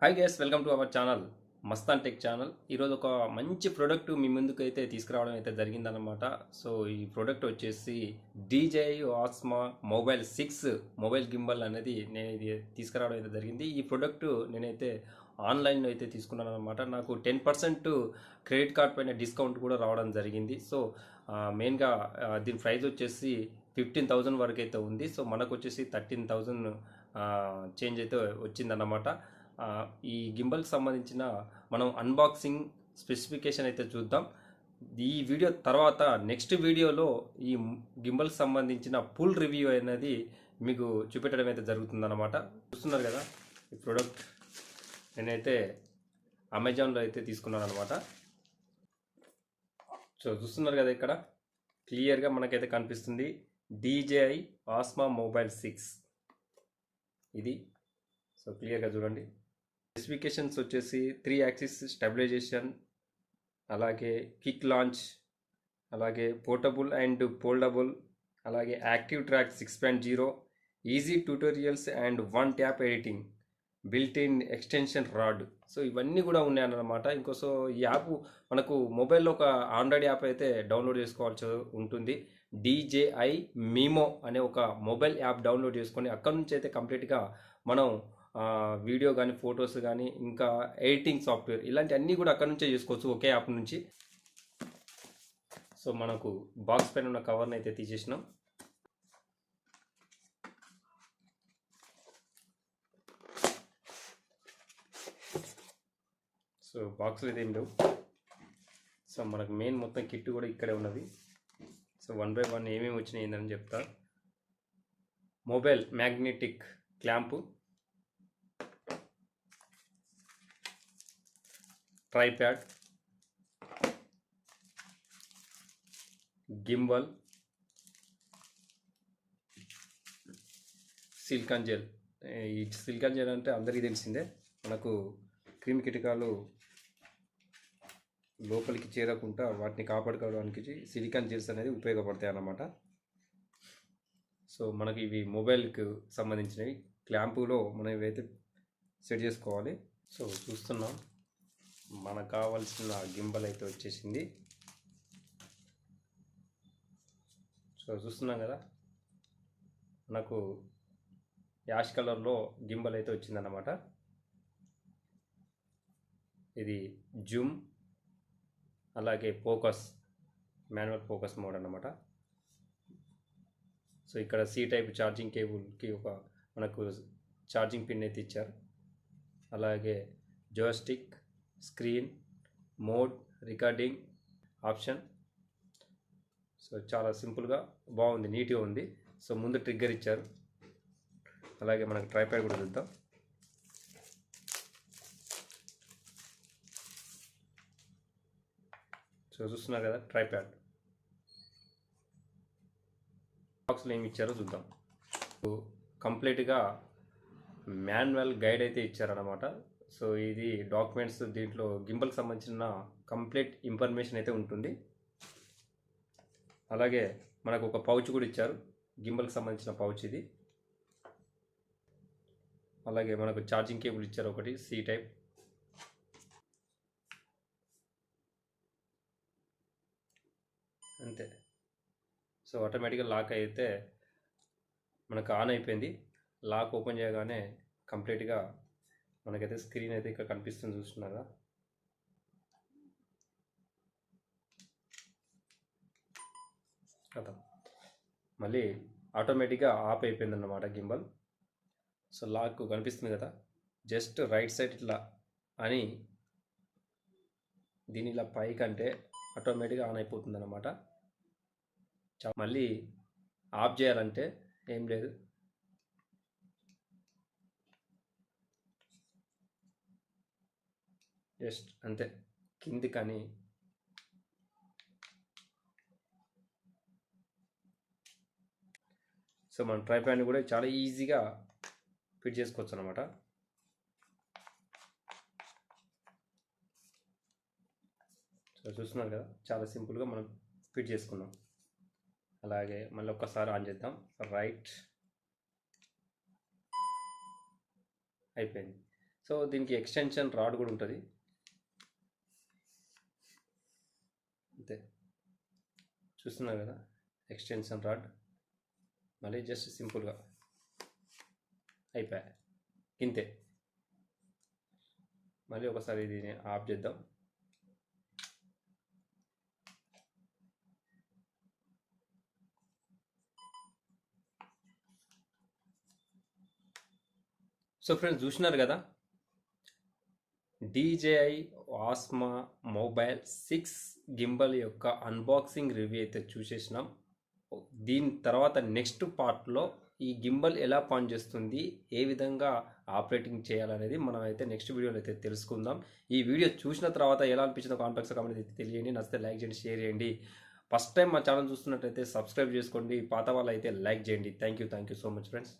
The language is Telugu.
Hi guys, welcome to our channel Mastan tech channel. ఈరోజు ఒక మంచి ప్రోడక్ట్ మీ ముందుకు అయితే తీసుకురావడం అయితే జరిగిందనమాట. సో ఈ ప్రోడక్ట్ వచ్చేసి DJI Osmo mobile 6 mobile gimbal అనేది నేను ఇది తీసుకురావడం అయితే జరిగింది. ఈ ప్రోడక్ట్ నేనైతే ఆన్లైన్లో అయితే తీసుకున్నాను అనమాట. నాకు 10% క్రెడిట్ కార్డ్ పైన డిస్కౌంట్ కూడా రావడం జరిగింది. సో మెయిన్గా దీని ప్రైస్ వచ్చేసి 15,000 వరకు అయితే ఉంది. సో మనకు వచ్చేసి 13,000 చేంజ్ అయితే వచ్చిందన్నమాట. ఈ గింబల్కి సంబంధించిన మనం అన్బాక్సింగ్ స్పెసిఫికేషన్ అయితే చూద్దాం. ఈ వీడియో తర్వాత నెక్స్ట్ వీడియోలో ఈ గింబల్కి సంబంధించిన ఫుల్ రివ్యూ అనేది మీకు చూపెట్టడం అయితే జరుగుతుందన్నమాట. చూస్తున్నారు కదా, ఈ ప్రోడక్ట్ నేనైతే అమెజాన్లో అయితే తీసుకున్నాను అనమాట. సో చూస్తున్నారు కదా, ఇక్కడ క్లియర్గా మనకైతే కనిపిస్తుంది DJI Osmo మొబైల్ 6 ఇది. సో క్లియర్గా చూడండి. స్పెసిఫికేషన్స్ వచ్చేసి 3 యాక్సిస్ స్టెబిలైజేషన్, అలాగే క్విక్ లాంచ్, అలాగే పోర్టబుల్ అండ్ ఫోల్డబుల్, అలాగే active track 6.0, easy tutorials and 1 tap editing, built in extension rod. So ఇవన్నీ కూడా ఉన్నాయన్నమాట. ఇంకోసో ఈ యాప్ మనకు మొబైల్లో ఒక ఆండ్రాయిడ్ యాప్ అయితే డౌన్లోడ్ చేసుకోవాల్సి ఉంటుంది. DJI మీమో అనే ఒక మొబైల్ యాప్ డౌన్లోడ్ చేసుకొని అక్కడ నుంచి అయితే కంప్లీట్గా మనం వీడియో కానీ, ఫొటోస్ కానీ, ఇంకా ఎడిటింగ్ సాఫ్ట్వేర్ ఇలాంటి అన్నీ కూడా అక్కడ నుంచే చేసుకోవచ్చు ఒకే యాప్ నుంచి. సో మనకు బాక్స్ పైన ఉన్న కవర్ని అయితే తీసేసినాం. సో బాక్స్లో అయితే ఏం లేవు. సో మనకు మెయిన్ మొత్తం కిట్ కూడా ఇక్కడే ఉన్నది. సో 1 by 1 ఏమేమి వచ్చినాయి ఏందని చెప్తా. Mobile magnetic clamp, tripod, gimbal, silicon gel. ఈ సిలికాన్ జెల్ అంటే అందరికీ తెలిసిందే, మనకు క్రిమి కీటకాలు లోపలికి చేరకుండా వాటిని కాపాడుకోవడానికి సిలికాన్ జెల్స్ అనేది ఉపయోగపడతాయి అన్నమాట. సో మనకి ఇవి మొబైల్కి సంబంధించినవి. క్లాంపులో మనం ఇవైతే సెట్ చేసుకోవాలి. సో చూస్తున్నాం, మనకు కావాల్సిన గింబల్ అయితే వచ్చేసింది. సో చూస్తున్నాం కదా, మనకు యాష్ కలర్లో గింబల్ అయితే వచ్చిందన్నమాట. ఇది జూమ్, అలాగే ఫోకస్, మాన్యువల్ ఫోకస్ మోడ్ అన్నమాట. సో ఇక్కడ C టైప్ ఛార్జింగ్ కేబుల్కి ఒక మనకు ఛార్జింగ్ పిన్ అయితే ఇచ్చారు. అలాగే joystick, screen, mode, recording option. So చాలా సింపుల్గా బాగుంది, నీట్గా ఉంది. సో ముందు ట్రిగ్గర్ ఇచ్చారు. అలాగే మనకు ట్రైప్యాడ్ కూడా చూద్దాం. సో చూస్తున్నారు కదా, ట్రైప్యాడ్. బాక్స్లో ఏమి ఇచ్చారో చూద్దాం. కంప్లీట్గా మాన్యువల్ గైడ్ అయితే ఇచ్చారన్నమాట. సో ఇది డాక్యుమెంట్స్, దీంట్లో గింబల్కి సంబంధించిన కంప్లీట్ ఇన్ఫర్మేషన్ అయితే ఉంటుంది. అలాగే మనకు ఒక పౌచ్ కూడా ఇచ్చారు, గింబల్కి సంబంధించిన పౌచ్ ఇది. అలాగే మనకు ఛార్జింగ్ కేబుల్ ఇచ్చారు ఒకటి, C టైప్. అంతే. సో ఆటోమేటిక్గా లాక్ అయితే మనకు ఆన్ అయిపోయింది. లాక్ ఓపెన్ చేయగానే కంప్లీట్గా మనకైతే స్క్రీన్ అయితే ఇక్కడ కనిపిస్తుంది, చూస్తున్నారా. కదా, మళ్ళీ ఆటోమేటిక్గా ఆఫ్ అయిపోయింది అన్నమాట గింబల్. సో లాక్ కనిపిస్తుంది కదా, జస్ట్ రైట్ సైడ్ ఇట్లా అని దీని ఇలా పైకంటే ఆటోమేటిక్గా ఆన్ అయిపోతుంది అన్నమాట. మళ్ళీ ఆఫ్ చేయాలంటే ఏం లేదు, జస్ట్ అంతే కింది కానీ. సో మన ట్రైప్యాడ్ని కూడా చాలా ఈజీగా ఫిట్ చేసుకోవచ్చు అనమాట. సో చూస్తున్నారు కదా, చాలా సింపుల్గా మనం ఫిట్ చేసుకున్నాం. అలాగే మళ్ళీ ఒక్కసారి ఆన్ చేద్దాం. రైట్ అయిపోయింది. సో దీనికి ఎక్స్టెన్షన్ రాడ్ కూడా ఉంటుంది. అంతే, చూస్తున్నారు కదా ఎక్స్టెన్షన్ రాడ్. మళ్ళీ జస్ట్ సింపుల్గా అయిపోయా ఇంతే. మళ్ళీ ఒకసారి దీన్ని ఆఫ్ చేద్దాం. సో ఫ్రెండ్స్ చూసినారు కదా, DJI ఆస్మా మొబైల్ 6 గింబల్ యొక్క అన్బాక్సింగ్ రివ్యూ అయితే చూసేసినాం. దీని తర్వాత నెక్స్ట్ పార్ట్లో ఈ గింబల్ ఎలా పనిచేస్తుంది, ఏ విధంగా ఆపరేటింగ్ చేయాలనేది మనం అయితే నెక్స్ట్ వీడియోలో అయితే తెలుసుకుందాం. ఈ వీడియో చూసిన తర్వాత ఎలా అనిపించిందో కామెంట్ కామెంట్ అయితే తెలియండి. నచ్చితే లైక్ చేయండి, షేర్ చేయండి. ఫస్ట్ టైం మా ఛానల్ చూస్తున్నట్టయితే సబ్స్క్రైబ్ చేసుకోండి. పాత వాళ్ళు అయితే లైక్ చేయండి. Thank you so much friends.